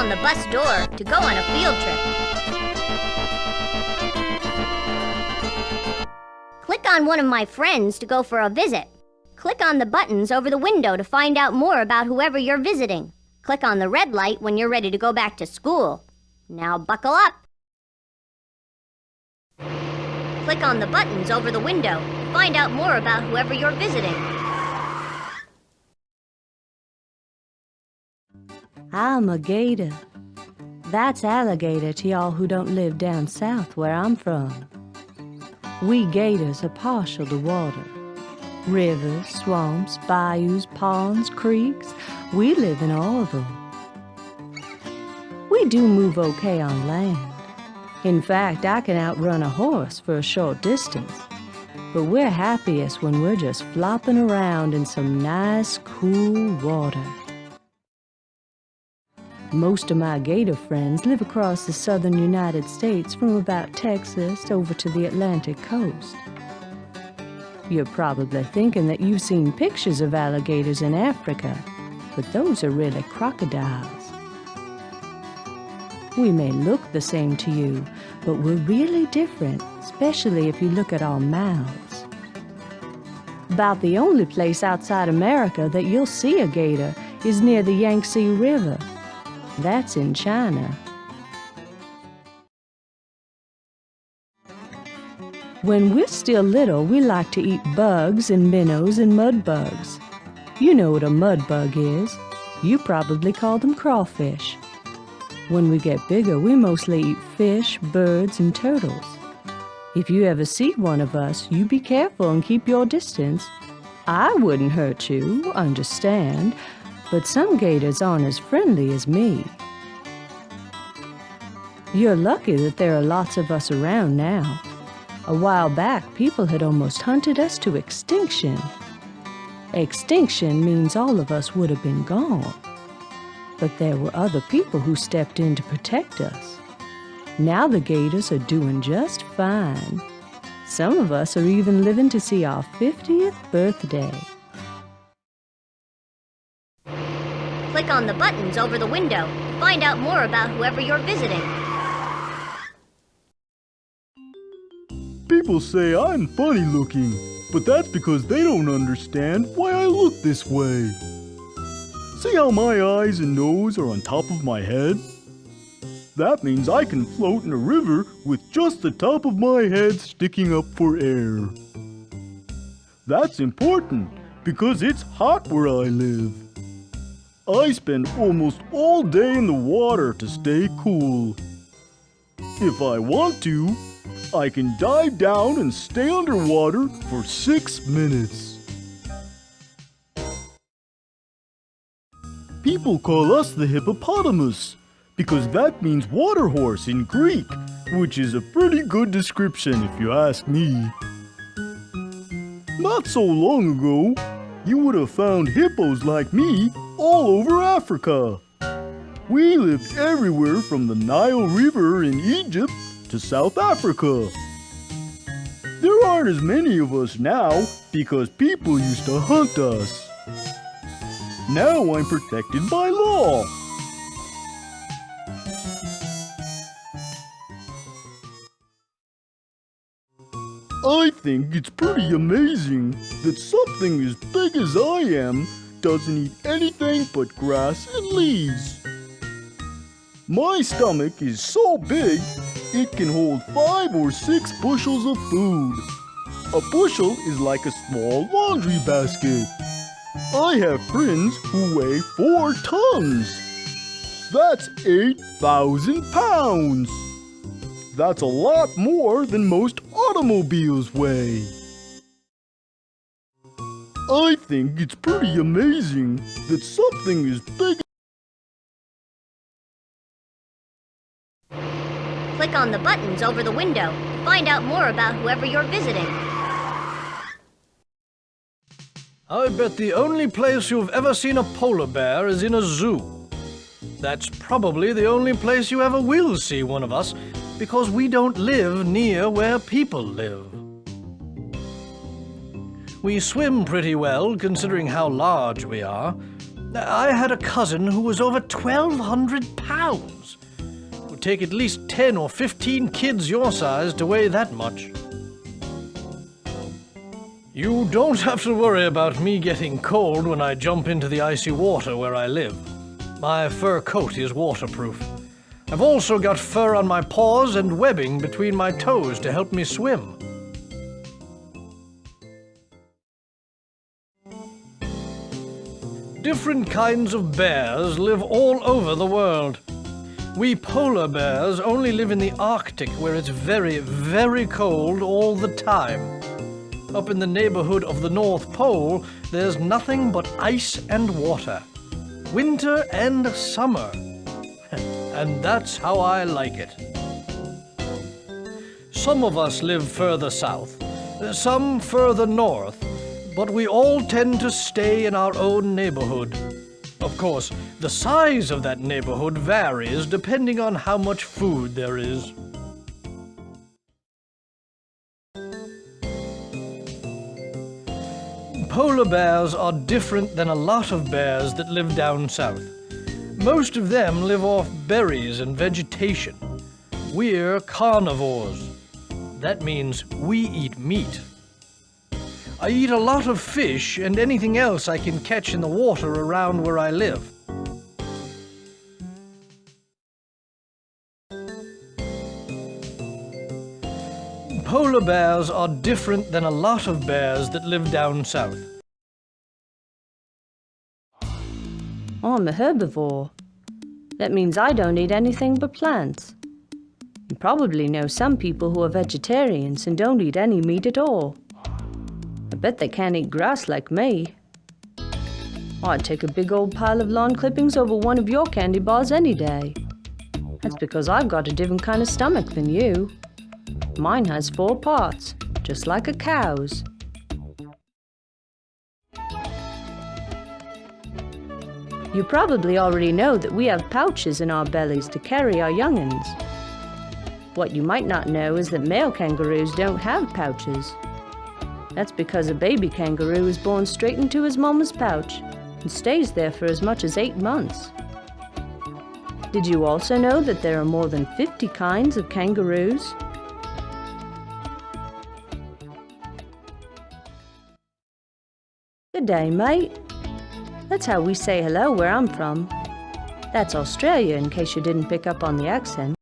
on the bus door to go on a field trip. Click on one of my friends to go for a visit. Click on the buttons over the window to find out more about whoever you're visiting. Click on the red light when you're ready to go back to school. Now buckle up. Click on the buttons over the window to find out more about whoever you're visiting. I'm a gator. That's alligator to y'all who don't live down south where I'm from. We gators are partial to water. Rivers, swamps, bayous, ponds, creeks, we live in all of them. We do move okay on land. In fact, I can outrun a horse for a short distance. But we're happiest when we're just flopping around in some nice, cool water. Most of my gator friends live across the southern United States from about Texas over to the Atlantic coast. You're probably thinking that you've seen pictures of alligators in Africa, but those are really crocodiles. We may look the same to you, but we're really different, especially if you look at our mouths. About the only place outside America that you'll see a gator is near the Yangtze River. That's in China. When we're still little, we like to eat bugs and minnows and mud bugs. You know what a mud bug is. You probably call them crawfish. When we get bigger, we mostly eat fish, birds, and turtles. If you ever see one of us, you be careful and keep your distance. I wouldn't hurt you, understand, but some gators aren't as friendly as me. You're lucky that there are lots of us around now. A while back, people had almost hunted us to extinction. Extinction means all of us would have been gone. But there were other people who stepped in to protect us. Now the gators are doing just fine. Some of us are even living to see our 50th birthday. Click on the buttons over the window to find out more about whoever you're visiting. People say I'm funny looking, but that's because they don't understand why I look this way. See how my eyes and nose are on top of my head? That means I can float in a river with just the top of my head sticking up for air. That's important because it's hot where I live. I spend almost all day in the water to stay cool. If I want to, I can dive down and stay underwater for 6 minutes. People call us the hippopotamus because that means water horse in Greek, which is a pretty good description if you ask me. Not so long ago, you would have found hippos like me all over Africa. We lived everywhere from the Nile River in Egypt to South Africa. There aren't as many of us now because people used to hunt us. Now I'm protected by law. I think it's pretty amazing that something as big as I am doesn't eat anything but grass and leaves. My stomach is so big, it can hold 5 or 6 bushels of food. A bushel is like a small laundry basket. I have friends who weigh 4 tons. That's 8,000 pounds. That's a lot more than most automobiles weigh. I think it's pretty amazing that something as big. Click on the buttons over the window to find out more about whoever you're visiting. I bet the only place you've ever seen a polar bear is in a zoo. That's probably the only place you ever will see one of us, because we don't live near where people live. We swim pretty well, considering how large we are, I had a cousin who was over 1,200 pounds. It would take at least 10 or 15 kids your size to weigh that much. You don't have to worry about me getting cold when I jump into the icy water where I live. My fur coat is waterproof. I've also got fur on my paws and webbing between my toes to help me swim. Different kinds of bears live all over the world. We polar bears only live in the Arctic, where it's very, very cold all the time. Up in the neighborhood of the North Pole, there's nothing but ice and water. Winter and summer. And that's how I like it. Some of us live further south, some further north, but we all tend to stay in our own neighborhood. Of course, the size of that neighborhood varies depending on how much food there is. Polar bears are different than a lot of bears that live down south. Most of them live off berries and vegetation. We're carnivores. That means we eat meat. I eat a lot of fish and anything else I can catch in the water around where I live. Polar bears are different than a lot of bears that live down south. I'm a herbivore. That means I don't eat anything but plants. You probably know some people who are vegetarians and don't eat any meat at all. I bet they can't eat grass like me. I'd take a big old pile of lawn clippings over one of your candy bars any day. That's because I've got a different kind of stomach than you. Mine has 4 parts, just like a cow's. You probably already know that we have pouches in our bellies to carry our young'uns. What you might not know is that male kangaroos don't have pouches. That's because a baby kangaroo is born straight into his mama's pouch and stays there for as much as 8 months. Did you also know that there are more than 50 kinds of kangaroos? Good day, mate. That's how we say hello where I'm from. That's Australia, in case you didn't pick up on the accent.